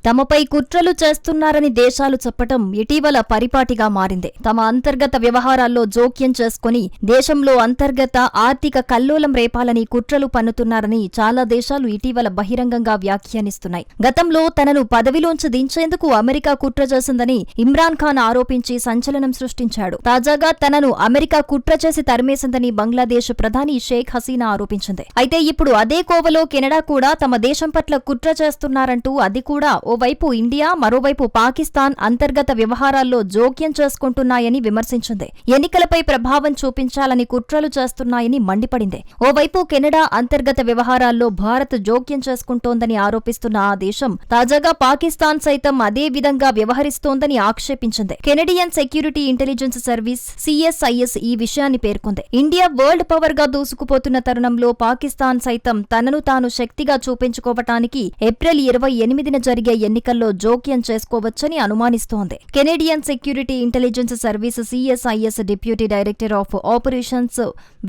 తమపై కుట్రలు చేస్తున్నారని దేశాలు చెప్పటం ఇటీవల పరిపాటిగా మారింది. తమ అంతర్గత వ్యవహారాల్లో జోక్యం చేసుకుని దేశంలో అంతర్గత ఆర్థిక కల్లోలం రేపాలని కుట్రలు పన్నుతున్నారని చాలా దేశాలు ఇటీవల బహిరంగంగా వ్యాఖ్యానిస్తున్నాయి. గతంలో తనను పదవిలోంచి దించేందుకు అమెరికా కుట్ర చేసిందని ఇమ్రాన్ ఖాన్ ఆరోపించి సంచలనం సృష్టించాడు. తాజాగా తనను అమెరికా కుట్ర చేసి తరిమేసిందని బంగ్లాదేశ్ ప్రధాని షేక్ హసీనా ఆరోపించింది. అయితే ఇప్పుడు అదే కోవలో కెనడా కూడా తమ దేశం పట్ల కుట్ర చేస్తున్నారంటూ అది కూడా ఓవైపు ఇండియా మరోవైపు పాకిస్తాన్ అంతర్గత వ్యవహారాల్లో జోక్యం చేసుకుంటున్నాయని విమర్శించింది. ఎన్నికలపై ప్రభావం చూపించాలని కుట్రలు చేస్తున్నాయని మండిపడింది. ఓవైపు కెనడా అంతర్గత వ్యవహారాల్లో భారత్ జోక్యం చేసుకుంటోందని ఆరోపిస్తున్న ఆ దేశం తాజాగా పాకిస్తాన్ సైతం అదే విధంగా వ్యవహరిస్తోందని ఆక్షేపించింది. Canadian Security Intelligence Service CSIS ఈ విషయాన్ని పేర్కొంది. ఇండియా వరల్డ్ పవర్ గా దూసుకుపోతున్న తరుణంలో పాకిస్తాన్ సైతం తనను తాను శక్తిగా చూపించుకోవటానికి ఏప్రిల్ 28న జరిగే ఎన్నికల్లో జోక్యం చేసుకోవచ్చని అనుమానిస్తోంది. Canadian Security Intelligence Service CSIS deputy director of operations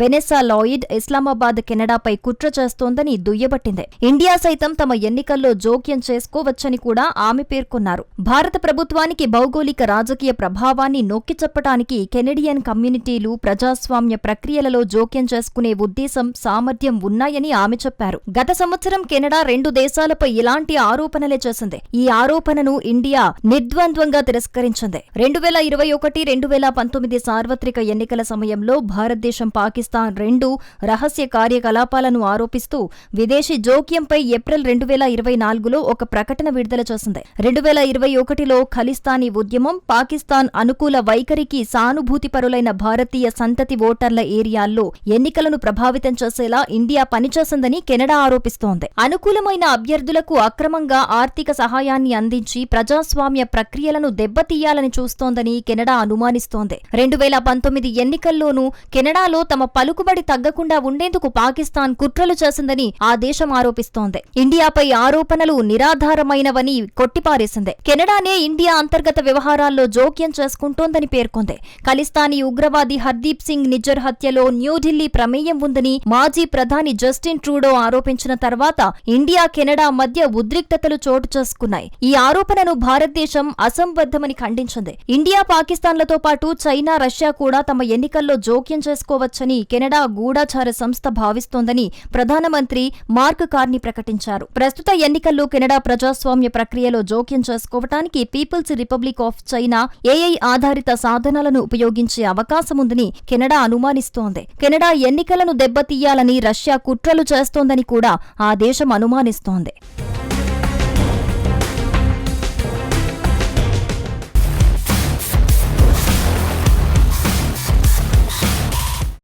Vanessa Lloyd Islamabad కెనడాపై కుట్ర చేస్తోందని దుయ్యబట్టింది. ఇండియా సైతం తమ ఎన్నికల్లో జోక్యం చేసుకోవచ్చని కూడా ఆమె పేర్కొన్నారు. భారత ప్రభుత్వానికి భౌగోళిక రాజకీయ ప్రభావాన్ని నొక్కి చెప్పటానికి కెనడియన్ కమ్యూనిటీలు ప్రజాస్వామ్య ప్రక్రియలలో జోక్యం చేసుకునే ఉద్దేశం సామర్థ్యం ఉన్నాయని ఆమె చెప్పారు. గత సంవత్సరం కెనడా 2 దేశాలపై ఇలాంటి ఆరోపణలే చేసింది. ఈ ఆరోపణను ఇండియా నిర్ద్వంద్వంగా తిరస్కరించింది. 2021-2019 సార్వత్రిక ఎన్నికల సమయంలో భారతదేశం పాకిస్తాన్ 2 రహస్య కార్యకలాపాలను ఆరోపిస్తూ విదేశీ జోక్యంపై ఏప్రిల్ 2024లో ఒక ప్రకటన విడుదల చేసింది. 2021లో ఖలిస్తానీ ఉద్యమం పాకిస్తాన్ అనుకూల వైఖరికి సానుభూతిపరులైన భారతీయ సంతతి ఓటర్ల ఏరియాల్లో ఎన్నికలను ప్రభావితం చేసేలా ఇండియా పనిచేసిందని కెనడా ఆరోపిస్తోంది. అనుకూలమైన అభ్యర్థులకు అక్రమంగా ఆర్థిక సహాయాన్ని అందించి ప్రజాస్వామ్య ప్రక్రియలను దెబ్బతీయాలని చూస్తోందని కెనడా అనుమానిస్తోంది. 2019 ఎన్నికల్లోనూ కెనడాలో తమ పలుకుబడి తగ్గకుండా ఉండేందుకు పాకిస్తాన్ కుట్రలు చేసిందని ఆ దేశం ఆరోపిస్తోంది. ఇండియాపై ఆరోపణలు నిరాధారమైనవని కొట్టిపారేసింది. కెనడానే ఇండియా అంతర్గత వ్యవహారాల్లో జోక్యం చేసుకుంటోందని పేర్కొంది. ఖలిస్తానీ ఉగ్రవాది హర్దీప్ సింగ్ నిజ్జర్ హత్యలో న్యూఢిల్లీ ప్రమేయం ఉందని మాజీ ప్రధాని జస్టిన్ ట్రూడో ఆరోపించిన తర్వాత ఇండియా కెనడా మధ్య ఉద్రిక్తతలు చోటు చేసుకున్నాయి. ఈ ఆరోపణను భారతదేశం అసంబద్ధమని ఖండించింది. ఇండియా పాకిస్తాన్లతో పాటు చైనా రష్యా కూడా తమ ఎన్నికల్లో జోక్యం చేసుకోవచ్చని కెనడా గూఢాచార సంస్థ భావిస్తోందని ప్రధానమంత్రి మార్క్ కార్నీ ప్రకటించారు. ప్రస్తుత ఎన్నికల్లో కెనడా ప్రజాస్వామ్య ప్రక్రియలో జోక్యం చేసుకోవటానికి People's Republic of China AI ఆధారిత సాధనాలను ఉపయోగించే అవకాశముందని కెనడా అనుమానిస్తోంది. కెనడా ఎన్నికలను దెబ్బతీయాలని రష్యా కుట్రలు చేస్తోందని కూడా ఆ దేశం అనుమానిస్తోంది.